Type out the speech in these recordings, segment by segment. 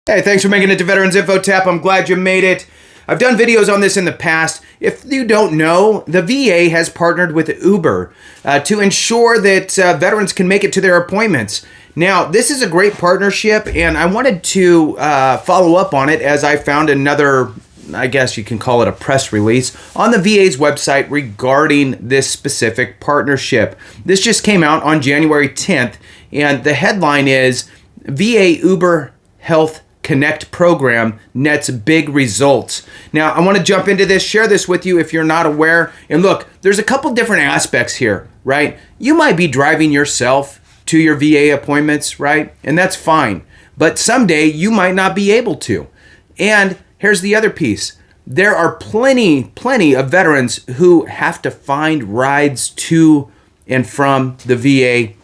Hey, thanks for making it to Veterans Info Tap. I'm glad you made it. I've done videos on this in the past. If you don't know, the VA has partnered with Uber to ensure that veterans can make it to their appointments. Now, this is a great partnership, and I wanted to follow up on it as I found another, I guess you can call it a press release, on the VA's website regarding this specific partnership. This just came out on January 10th, and the headline is VA Uber Health Connect program nets big results. Now, I want to jump into this, share this with you if you're not aware. And look, there's a couple different aspects here, right? You might be driving yourself to your VA appointments, right? And that's fine. But someday you might not be able to. And here's the other piece. There are plenty of veterans who have to find rides to and from the VA,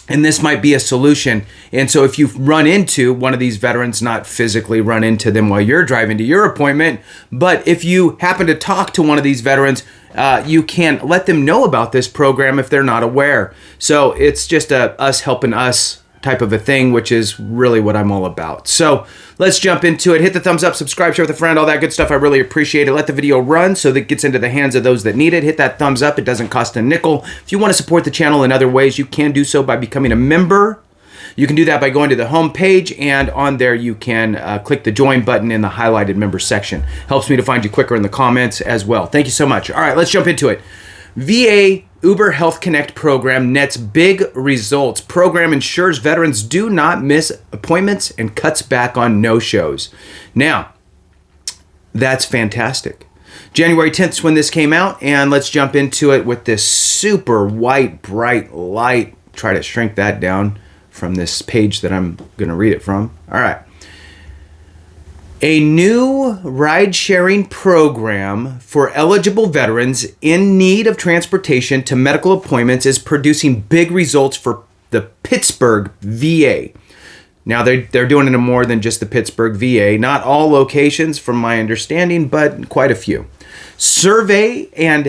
and this might be a solution. And so if you run into one of these veterans, not physically run into them while you're driving to your appointment, but if you happen to talk to one of these veterans, you can let them know about this program if they're not aware. So it's just a us helping us type of a thing, which is really what I'm all about. So let's jump into it. Hit the thumbs up, subscribe, share with a friend, all that good stuff. I really appreciate it. Let the video run so that it gets into the hands of those that need it. Hit that thumbs up. It doesn't cost a nickel. If you want to support the channel in other ways, you can do so by becoming a member. You can do that by going to the home page, and on there you can click the join button in the highlighted member section. Helps me to find you quicker in the comments as well. Thank you so much. All right, let's jump into it. VA Uber Health Connect program nets big results. Program ensures veterans do not miss appointments and cuts back on no-shows. Now, that's fantastic. January 10th is when this came out, and let's jump into it with this super white, bright light. Try to shrink that down from this page that I'm going to read it from. All right. A new ride-sharing program for eligible veterans in need of transportation to medical appointments is producing big results for the Pittsburgh VA. Now, they're doing it in more than just the Pittsburgh VA. Not all locations, from my understanding, but quite a few. Surveys and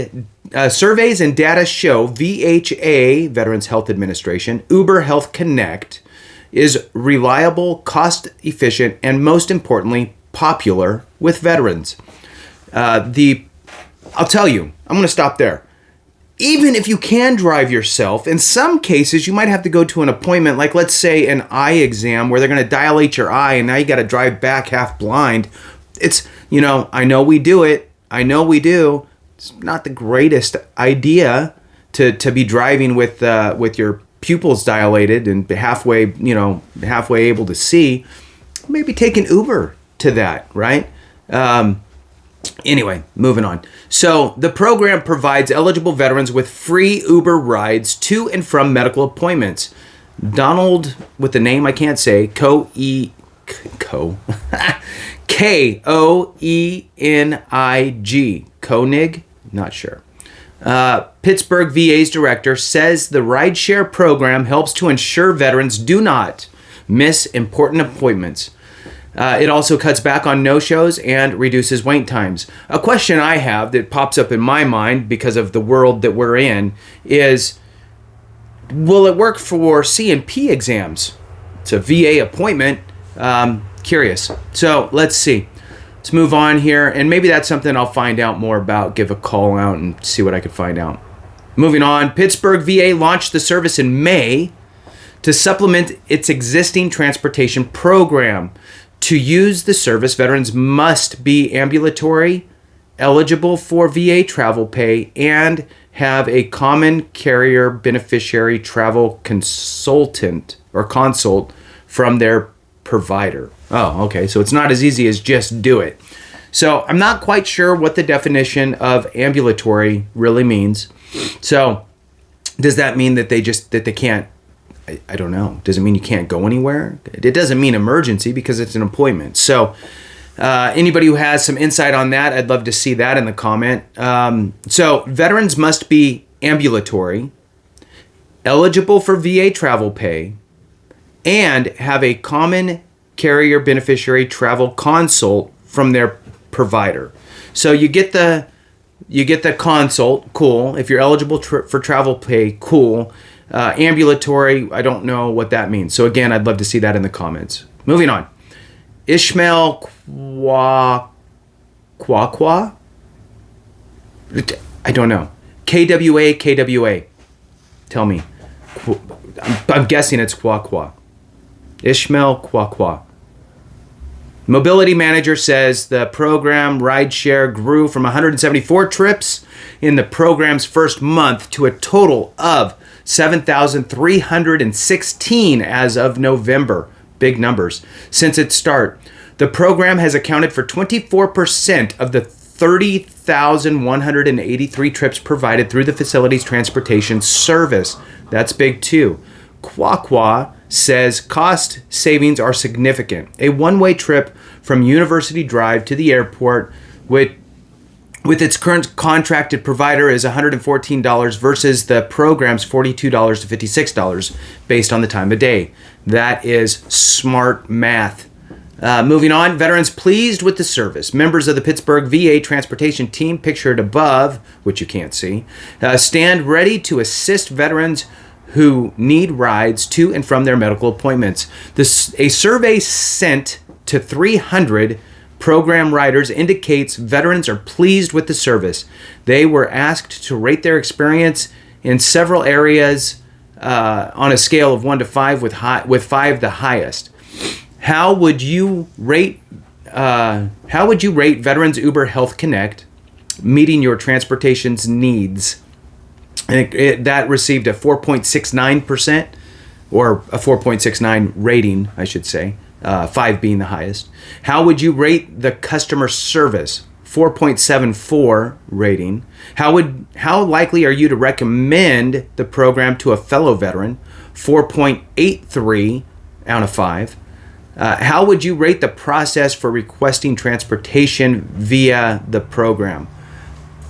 data show VHA, Veterans Health Administration, Uber Health Connect, is reliable, cost-efficient, and most importantly, popular with veterans. I'll tell you, I'm going to stop there. Even if you can drive yourself, in some cases you might have to go to an appointment, like let's say an eye exam where they're going to dilate your eye and now you got to drive back half blind. It's, I know we do it. I know we do. It's not the greatest idea to be driving with your pupils dilated and halfway able to see. Maybe take an Uber to that, right? Anyway, moving on. So the program provides eligible veterans with free Uber rides to and from medical appointments. Donald, with the name I can't say, Koenig, Koenig, not sure. Pittsburgh VA's director says the rideshare program helps to ensure veterans do not miss important appointments. It also cuts back on no-shows and reduces wait times. A question I have that pops up in my mind because of the world that we're in is, will it work for C&P exams? It's a VA appointment. Curious. So let's see. Let's move on here, and maybe that's something I'll find out more about, give a call out and see what I could find out. Moving on, Pittsburgh VA launched the service in May to supplement its existing transportation program. To use the service, veterans must be ambulatory, eligible for VA travel pay, and have a common carrier beneficiary travel consultant or consult from their provider. Oh, okay. So it's not as easy as just do it. So I'm not quite sure what the definition of ambulatory really means. So does that mean that they can't? I don't know. Does it mean you can't go anywhere? It doesn't mean emergency because it's an appointment. So anybody who has some insight on that, I'd love to see that in the comment. So veterans must be ambulatory, eligible for VA travel pay, and have a common carrier beneficiary travel consult from their provider. So you get the consult, cool. If you're eligible for travel pay, cool. Ambulatory, I don't know what that means. So again, I'd love to see that in the comments. Moving on. Ishmael Kwa? I don't know. KWA. Tell me. I'm guessing it's Kwa. Ishmael Kwa. Mobility manager says the program rideshare grew from 174 trips in the program's first month to a total of 7,316 as of November. Big numbers. Since its start, the program has accounted for 24% of the 30,183 trips provided through the facility's transportation service. That's big too. Kwa says cost savings are significant. A one-way trip from University Drive to the airport with its current contracted provider is $114 versus the program's $42 to $56 based on the time of day. That is smart math. Moving on, veterans pleased with the service. Members of the Pittsburgh VA transportation team, pictured above, which you can't see, stand ready to assist veterans who need rides to and from their medical appointments. A survey sent to 300 program riders indicates veterans are pleased with the service. They were asked to rate their experience in veral areas on a scale of 1 to 5, with 5 the highest. How would you rate Veterans Uber Health Connect meeting your transportation's needs? And that received a 4.69%, or a 4.69 rating, I should say, 5 being the highest. How would you rate the customer service? 4.74 rating. How likely are you to recommend the program to a fellow veteran? 4.83 out of 5. How would you rate the process for requesting transportation via the program?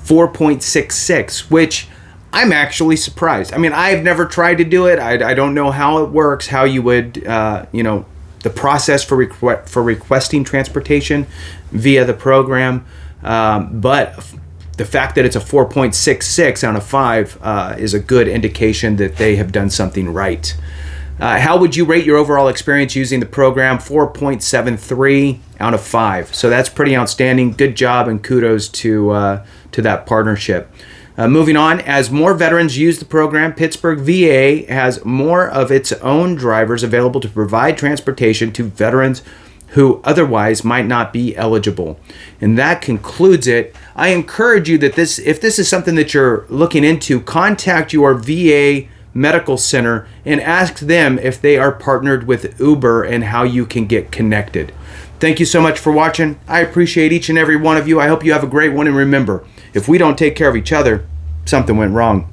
4.66, which I'm actually surprised. I mean, I've never tried to do it. I don't know how it works, how you would, the process for requesting transportation via the program. But the fact that it's a 4.66 out of 5 is a good indication that they have done something right. How would you rate your overall experience using the program? 4.73 out of 5. So that's pretty outstanding. Good job, and kudos to that partnership. Moving on, as more veterans use the program, Pittsburgh VA has more of its own drivers available to provide transportation to veterans who otherwise might not be eligible. And that concludes it. I encourage you that if this is something that you're looking into, contact your VA medical center and ask them if they are partnered with Uber and how you can get connected. Thank you so much for watching. I appreciate each and every one of you. I hope you have a great one, and remember, if we don't take care of each other, something went wrong.